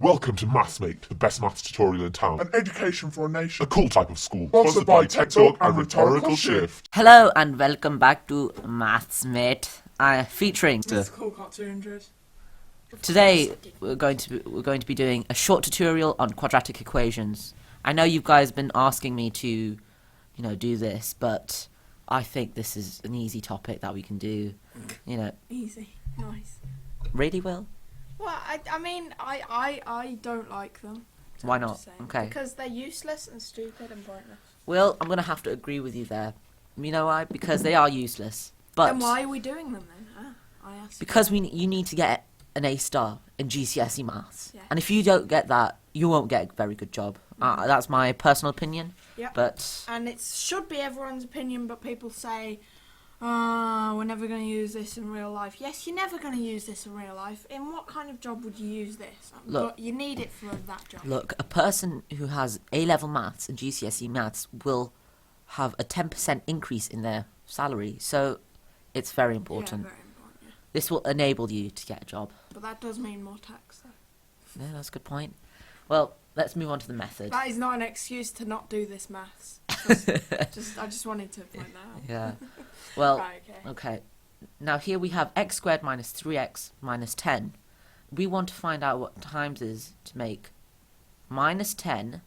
Welcome to MathsMate, the best maths tutorial in town. An education for a nation. A cool type of school. Sponsored by Tech Talk and Rhetorical Shift. Hello and welcome back to MathsMate, featuring It's cool got 200. Today we're going to be doing a short tutorial on quadratic equations. I know you guys have been asking me to, do this, but I think this is an easy topic that we can do. Easy, nice. Really, Will? Well, I don't like them. So Why I'm not? just saying. Okay. Because they're useless and stupid and pointless. Will, I'm gonna have to agree with you there. You know why? Because they are useless. But Then why are we doing them then? I asked. because you need to get an A star in GCSE maths, Yeah. and if you don't get that, you won't get a very good job. That's my personal opinion. Yep. But And it should be everyone's opinion, but people say, we're never going to use this in real life. Yes, you're never going to use this in real life. In what kind of job would you use this? Look. But you need it for that job. look, a person who has A-level maths and GCSE maths will have a 10% increase in their salary. So it's very important. Yeah, very important, yeah. This will enable you to get a job. But that does mean more tax, though. Yeah, that's a good point. Well, let's move on to the method. That is not an excuse to not do this maths. I just wanted to point that out. Yeah. Well, Right, okay. Now here we have x squared minus 3x minus 10. We want to find out what times is to make minus 10,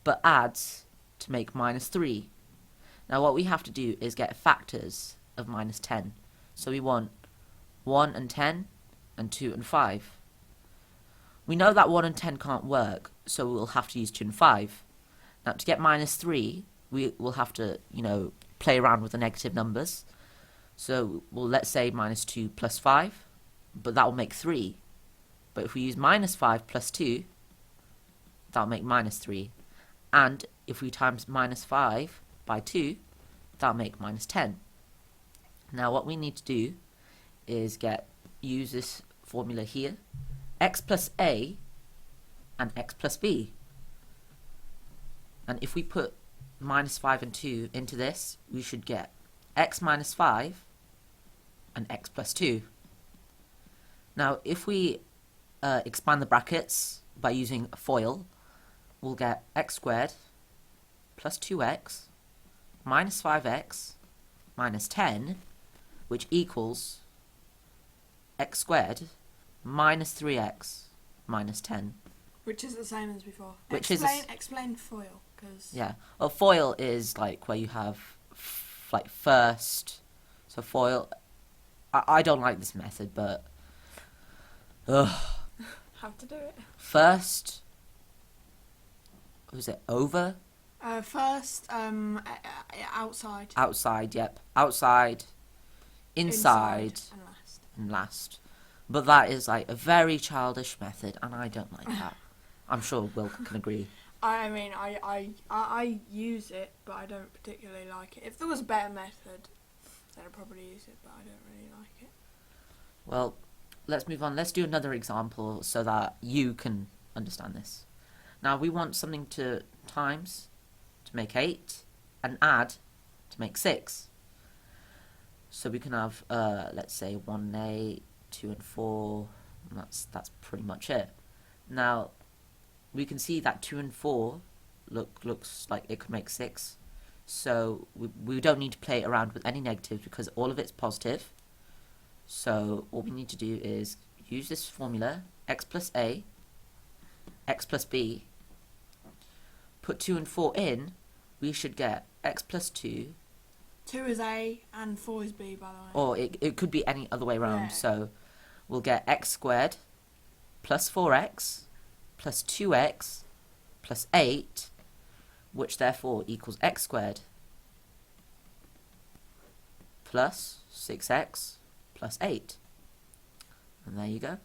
but adds to make minus 3. Now what we have to do is get factors of minus 10. So we want 1 and 10 and 2 and 5. We know that 1 and 10 can't work, so we'll have to use 2 and 5. Now to get minus 3, we will have to, play around with the negative numbers. So let's say minus 2 plus 5, but that will make 3. But if we use minus 5 plus 2, that will make minus 3. And if we times minus 5 by 2, that will make minus 10. Now what we need to do is use this formula here. X plus A and X plus B. And if we put minus 5 and 2 into this, we should get x minus 5 and x plus 2. Now if we expand the brackets by using a FOIL, we'll get x squared plus 2x minus 5x minus 10, which equals x squared minus 3x minus 10. Which is the same as before. Explain FOIL, because Yeah. Well, FOIL is like where you have first. So FOIL. I don't like this method, but have to do it. First. Was it over? First, outside. Outside. Yep. Outside. Inside. And last. And last. But that is like a very childish method, and I don't like that. I'm sure Will can agree. I mean, I use it, but I don't particularly like it. If there was a better method, then I'd probably use it, but I don't really like it. Well, let's move on. Let's do another example so that you can understand this. Now, we want something to times to make 8 and add to make 6. So we can have, let's say, 1 and 8, 2 and 4. And that's pretty much it. Now, we can see that 2 and 4 looks like it could make 6. So we don't need to play around with any negatives because all of it's positive. So all we need to do is use this formula, x plus a, x plus b, put 2 and 4 in, we should get x plus 2. 2 is A and 4 is B, by the way. Or it could be any other way around. Yeah. So we'll get x squared plus 4x plus 2x plus 8, which therefore equals x squared plus 6x plus 8. And there you go.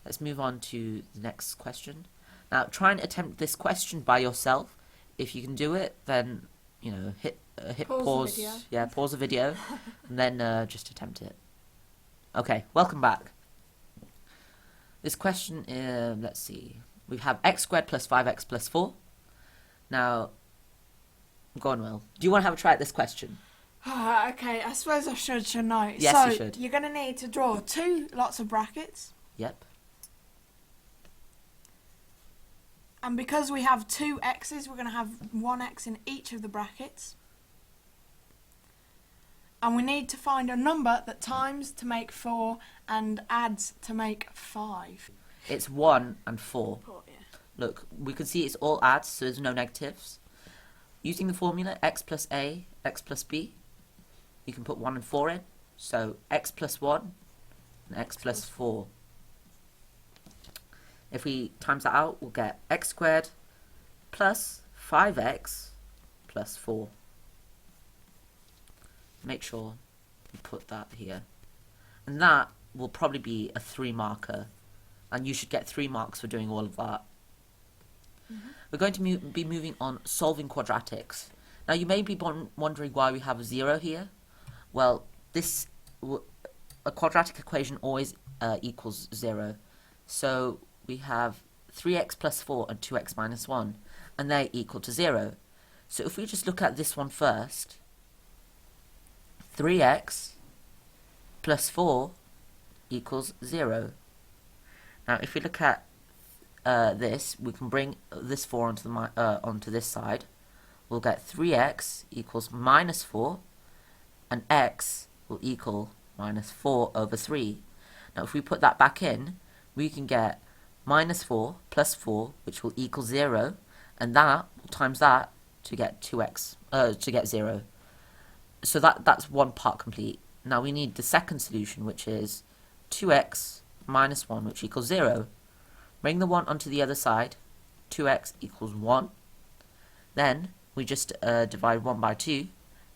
Let's move on to the next question. Now try and attempt this question by yourself. If you can do it, then hit pause. The video. Yeah, pause the video, and then just attempt it. Okay, welcome back. This question, let's see. We have x squared plus 5x plus 4. Now, go on, Will. Do you want to have a try at this question? Okay, I suppose I should know. Yes, so you should. You're going to need to draw 2 lots of brackets. Yep. And because we have two x's, we're going to have one x in each of the brackets. And we need to find a number that times to make 4 and adds to make 5. It's 1 and 4. Oh, yeah. Look, we can see it's all adds, so there's no negatives. Using the formula x plus a, x plus b, you can put 1 and 4 in. So x plus 1 and x plus 4. If we times that out, we'll get x squared plus 5x plus 4. Make sure you put that here. And that will probably be a 3 marker. And you should get 3 marks for doing all of that. We're going to be moving on solving quadratics. Now you may be wondering why we have a 0 here. Well, a quadratic equation always equals 0. So we have 3x plus 4 and 2x minus 1, and they're equal to 0. So if we just look at this one first, 3x plus 4 equals 0. Now if we look at this, we can bring this 4 onto this side. We'll get 3x equals minus 4, and x will equal minus 4 over 3. Now if we put that back in, we can get minus 4 plus 4, which will equal 0, and that will times that to get 2x, to get 0. So that's one part complete. Now we need the second solution, which is 2x minus 1, which equals 0. Bring the 1 onto the other side. 2x equals 1. Then we just divide 1 by 2.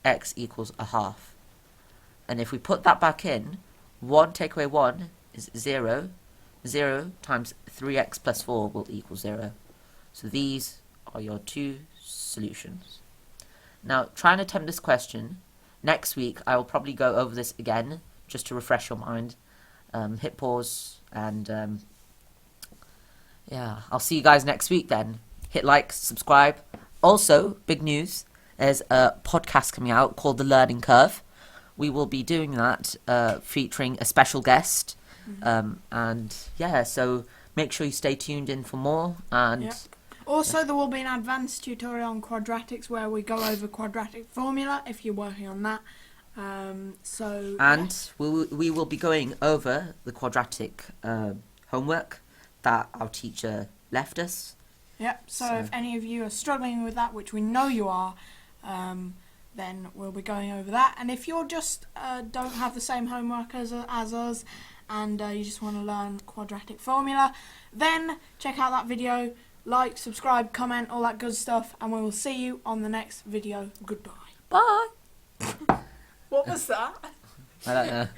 X equals a half. And if we put that back in, 1 take away 1 is 0. 0 times 3x plus 4 will equal 0. So these are your two solutions. Now try and attempt this question. Next week I will probably go over this again just to refresh your mind. Hit pause and yeah, I'll see you guys next week then. Hit like, subscribe. Also, big news, there's a podcast coming out called The Learning Curve. We will be doing that featuring a special guest. And yeah, so make sure you stay tuned in for more. And also, there will be an advanced tutorial on quadratics where we go over quadratic formula if you're working on that. We will be going over the quadratic homework that our teacher left us. Yep, so if any of you are struggling with that, which we know you are, then we'll be going over that. And if you're just don't have the same homework as us, and you just want to learn quadratic formula, then check out that video, like, subscribe, comment, all that good stuff, and we will see you on the next video. Goodbye. Bye! What was that? I don't know.